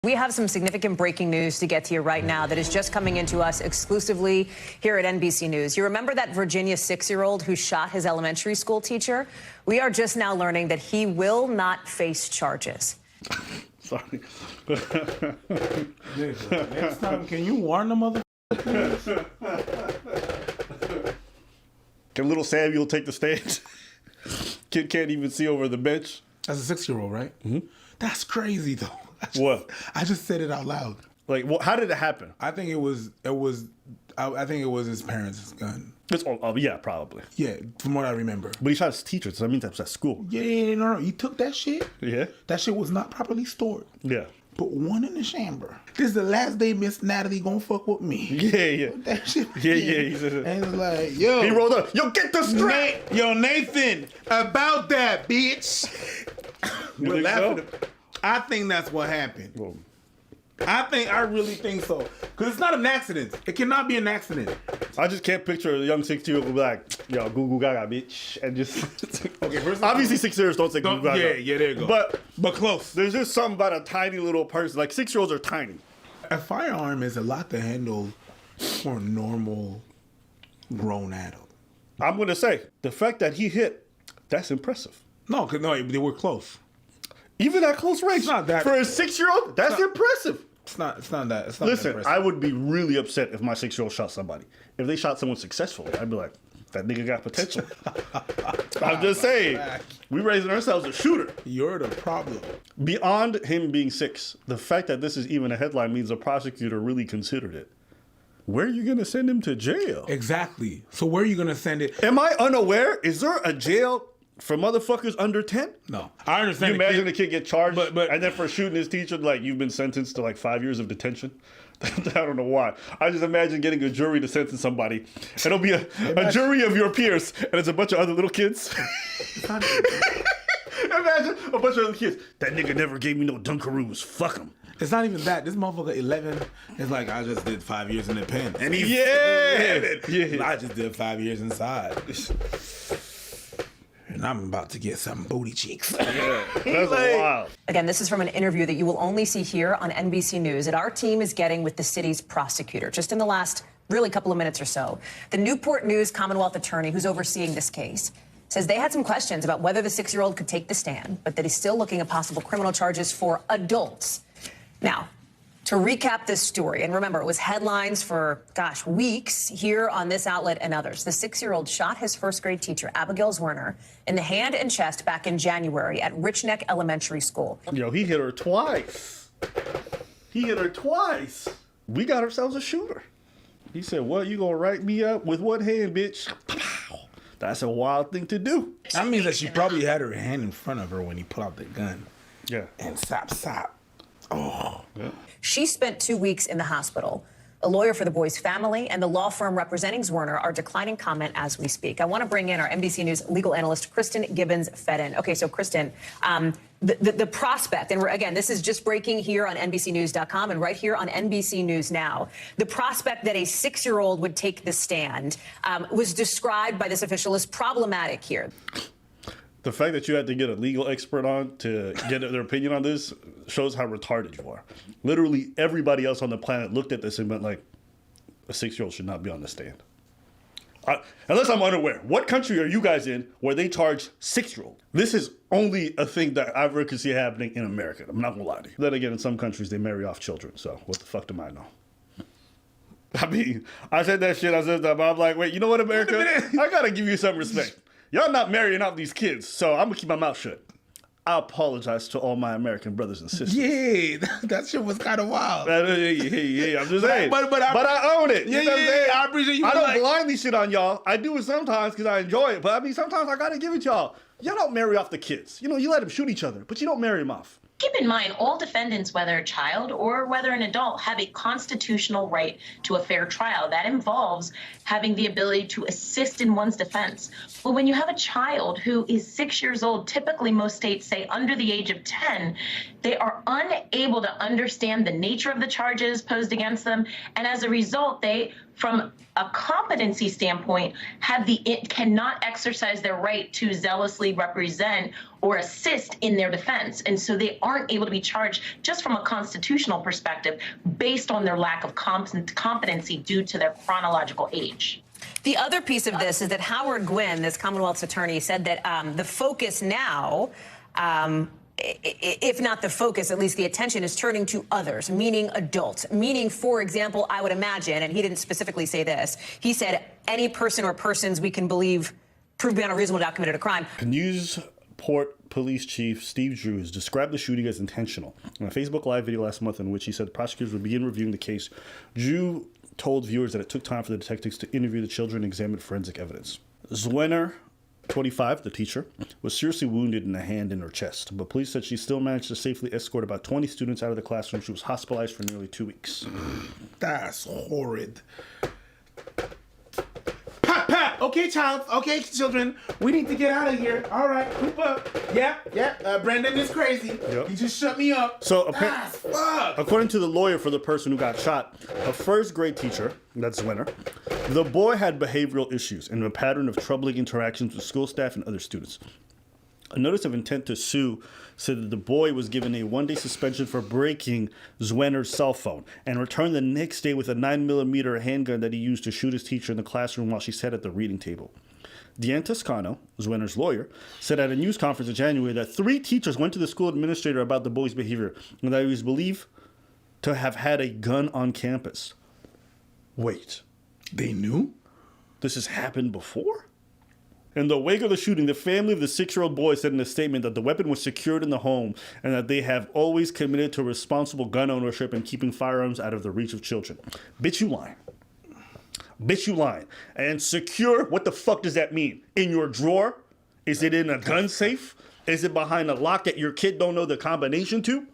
We have some significant breaking news to get to you right now that is just coming into us exclusively here at NBC News. You remember that Virginia 6-year-old who shot his elementary school teacher? We are just now learning that he will not face charges. Sorry. Next time, can you warn the mother? Can little Samuel take the stage? Kid can't even see over the bench. That's a 6-year-old, right? Mm-hmm. That's crazy, though. What? I just said it out loud. Like, how did it happen? I think it was his parents' gun. Yeah, probably. Yeah, from what I remember. But he shot his teacher, so that means that's at school. Yeah, no. He took that shit. Yeah. That shit was not properly stored. Yeah. Put one in the chamber. This is the last day Miss Natalie gonna fuck with me. Yeah. That shit. Yeah. He said it. And it's like, yo. He rolled up. Yo, get the strap. Yo, Nathan, about that, bitch. You We're think laughing. so? I think that's what happened. Whoa. I really think so. Because it's not an accident. It cannot be an accident. I just can't picture a young 6-year-old be like, yo, goo goo gaga, bitch. And just. Okay, first Obviously, 6-year-olds don't say goo goo gaga. Yeah, there you go. But close. There's just something about a tiny little person. Like, 6-year-olds are tiny. A firearm is a lot to handle for a normal grown adult. I'm going to say, the fact that he hit, that's impressive. No, they were close. Even at close range. It's not that. For a 6-year-old, that's impressive. It's not that. It's not Listen, that I would be really upset if my 6-year-old shot somebody. If they shot someone successfully, I'd be like, that nigga got potential. I'm just saying, we raising ourselves a shooter. You're the problem. Beyond him being 6, the fact that this is even a headline means the prosecutor really considered it. Where are you going to send him to jail? Exactly. So where are you going to send it? Am I unaware? Is there a jail for motherfuckers under 10? No. I understand. You imagine a kid get charged, but and then for shooting his teacher, like, you've been sentenced to like 5 years of detention? I don't know why. I just imagine getting a jury to sentence somebody. It'll be a jury of your peers, and it's a bunch of other little kids. Imagine a bunch of other kids. That nigga never gave me no Dunkaroos. Fuck him. It's not even that. This motherfucker 11 is like, I just did 5 years in the pen. And he's Yeah. I just did 5 years inside. And I'm about to get some booty cheeks. Yeah, that's wild. Again, this is from an interview that you will only see here on NBC News that our team is getting with the city's prosecutor just in the last really couple of minutes or so. The Newport News Commonwealth attorney who's overseeing this case says they had some questions about whether the 6-year-old could take the stand, but that he's still looking at possible criminal charges for adults. Now, to recap this story, and remember, it was headlines for, weeks here on this outlet and others. The 6-year-old shot his first-grade teacher, Abigail Zwerner, in the hand and chest back in January at Rich Neck Elementary School. Yo, he hit her twice. We got ourselves a shooter. He said, well, you gonna write me up with one hand, bitch? That's a wild thing to do. That means that she probably had her hand in front of her when he put out the gun. Yeah. And stop. Oh. Yeah. She spent 2 weeks in the hospital. A lawyer for the boy's family and the law firm representing Zwerner are declining comment as we speak. I want to bring in our NBC News legal analyst, Kristen Gibbons-Fedden. Okay, so Kristen, the prospect, and again, this is just breaking here on NBCnews.com and right here on NBC News Now. The prospect that a 6-year-old would take the stand was described by this official as problematic here. The fact that you had to get a legal expert on to get their opinion on this shows how retarded you are. Literally everybody else on the planet looked at this and went like, a 6-year-old should not be on the stand. Unless I'm unaware. What country are you guys in where they charge 6-year-old? This is only a thing that I ever could see happening in America. I'm not gonna lie to you. Then again, in some countries, they marry off children. So what the fuck do I know? I mean, I said that shit, but I'm like, wait, you know what, America? I gotta give you some respect. Y'all not marrying out these kids, so I'm gonna keep my mouth shut. I apologize to all my American brothers and sisters. Yeah, that shit was kind of wild. Yeah, I'm just saying. But I own it. Yeah, I appreciate you. I don't blindly shit on y'all. I do it sometimes because I enjoy it. But I mean, sometimes I gotta give it to y'all. Y'all don't marry off the kids. You know, you let them shoot each other, but you don't marry them off. Keep in mind, all defendants, whether a child or whether an adult, have a constitutional right to a fair trial. That involves having the ability to assist in one's defense. But when you have a child who is 6 years old, typically most states say under the age of 10, they are unable to understand the nature of the charges posed against them. And as a result, they, from a competency standpoint, cannot exercise their right to zealously represent or assist in their defense. And so they aren't able to be charged just from a constitutional perspective based on their lack of competency due to their chronological age. The other piece of this is that Howard Gwynn, this Commonwealth's attorney, said that the focus now, if not the focus, at least the attention is turning to others, meaning adults. Meaning, for example, I would imagine, and he didn't specifically say this, he said any person or persons we can believe proved beyond a reasonable doubt committed a crime. Newport Police Chief Steve Drews described the shooting as intentional. In a Facebook Live video last month in which he said prosecutors would begin reviewing the case, Drew told viewers that it took time for the detectives to interview the children and examine forensic evidence. Zwenner, 25, the teacher, was seriously wounded in the hand and her chest, but police said she still managed to safely escort about 20 students out of the classroom. She was hospitalized for nearly 2 weeks. That's horrid. Pop. Okay, child. Okay, children. We need to get out of here. All right, group up. Yeah. Brandon is crazy. Yep. He just shut me up. So, Fuck. according to the lawyer for the person who got shot, a first grade teacher, that's Winner, the boy had behavioral issues and a pattern of troubling interactions with school staff and other students. A notice of intent to sue said that the boy was given a 1-day suspension for breaking Zwenner's cell phone and returned the next day with a 9mm handgun that he used to shoot his teacher in the classroom while she sat at the reading table. Deanne Toscano, Zwenner's lawyer, said at a news conference in January that 3 teachers went to the school administrator about the boy's behavior and that he was believed to have had a gun on campus. Wait, They knew? this has happened before? In the wake of the shooting, the family of the 6-year-old boy said in a statement that the weapon was secured in the home and that they have always committed to responsible gun ownership and keeping firearms out of the reach of children. Bitch, you lying. Bitch, you lying. And secure, what the fuck does that mean? In your drawer? Is it in a gun safe? Is it behind a lock that your kid don't know the combination to?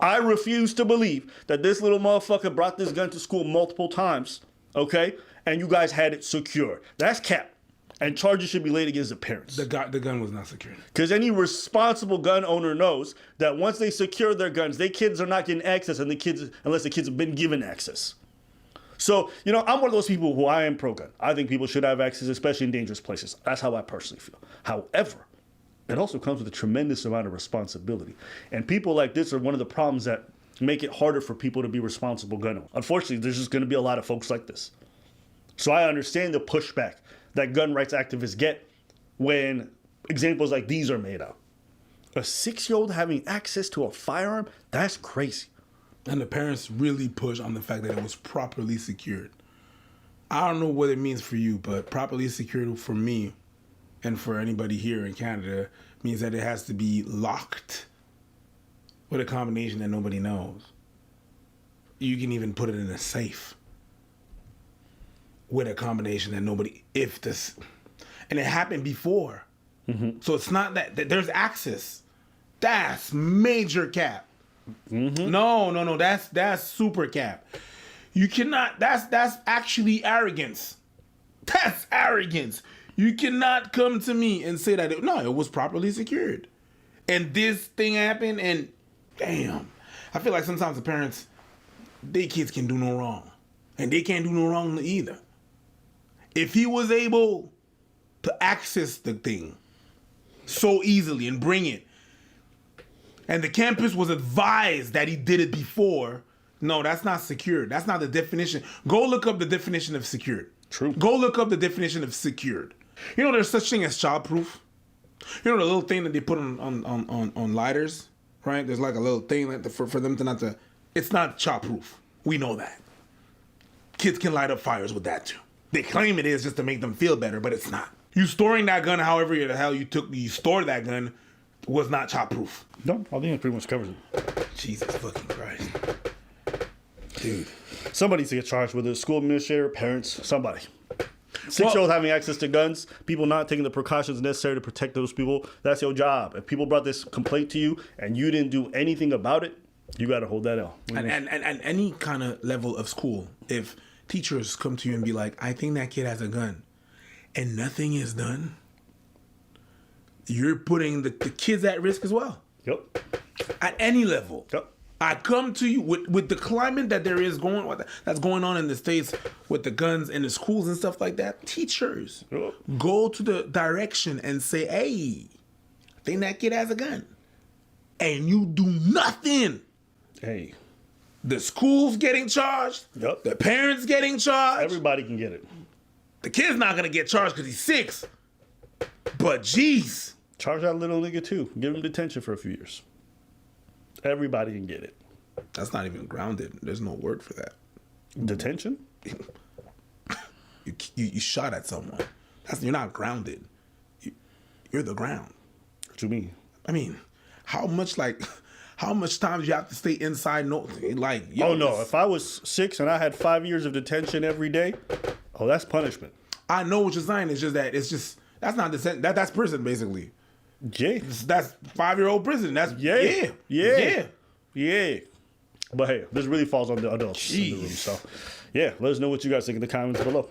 I refuse to believe that this little motherfucker brought this gun to school multiple times, okay? And you guys had it secure. That's cap. And charges should be laid against the parents. The gun was not secured. Because any responsible gun owner knows that once they secure their guns, their kids are not getting access, and unless the kids have been given access. So, I'm one of those people who I am pro-gun. I think people should have access, especially in dangerous places. That's how I personally feel. However, it also comes with a tremendous amount of responsibility. And people like this are one of the problems that make it harder for people to be responsible gun owners. Unfortunately, there's just going to be a lot of folks like this. So I understand the pushback that gun rights activists get when examples like these are made out. A 6-year-old having access to a firearm, that's crazy. And the parents really push on the fact that it was properly secured. I don't know what it means for you, but properly secured for me and for anybody here in Canada means that it has to be locked with a combination that nobody knows. You can even put it in a safe with a combination that nobody, and it happened before. Mm-hmm. So it's not that there's access. That's major cap. Mm-hmm. No, that's super cap. You cannot, that's actually arrogance. That's arrogance. You cannot come to me and say that, it was properly secured. And this thing happened, and damn. I feel like sometimes the parents, their kids can do no wrong. And they can't do no wrong either. If he was able to access the thing so easily and bring it, and the campus was advised that he did it before, no, that's not secured. That's not the definition. Go look up the definition of secured. True. Go look up the definition of secured. There's such thing as childproof. The little thing that they put on lighters, right? There's like a little thing for them to not to. It's not childproof. We know that. Kids can light up fires with that too. They claim it is just to make them feel better, but it's not. You storing that gun, however the hell you stored that gun, was not childproof. No, I think it pretty much covers it. Jesus fucking Christ. Dude. Somebody needs to get charged, whether it's school administrator, parents, somebody. 6-year-old having access to guns, people not taking the precautions necessary to protect those people, that's your job. If people brought this complaint to you and you didn't do anything about it, you got to hold that L. And any kind of level of school, if teachers come to you and be like, I think that kid has a gun, and nothing is done, you're putting the kids at risk as well. Yep. At any level. Yep. I come to you with the climate that there is that's going on in the States with the guns in the schools and stuff like that. Teachers, Yep. go to the direction and say, hey, think that kid has a gun, and you do nothing. Hey, The school's getting charged. Yep. The parents getting charged. everybody can get it. The kid's not gonna get charged because he's 6. But geez, Charge that little nigga too. Give him detention for a few years. Everybody can get it. that's not even grounded. There's no word for that. Detention? You shot at someone. You're not grounded. You're the ground. What you mean? I mean, how much time do you have to stay inside? No, like yo, Oh no! If I was 6 and I had 5 years of detention every day, oh, that's punishment. I know what you're saying. It's just that's not dissent. That's prison basically. Yeah, That's 5-year-old prison. That's yeah, yeah. yeah. But hey, this really falls on the adults in the room. So, yeah, let us know what you guys think in the comments below.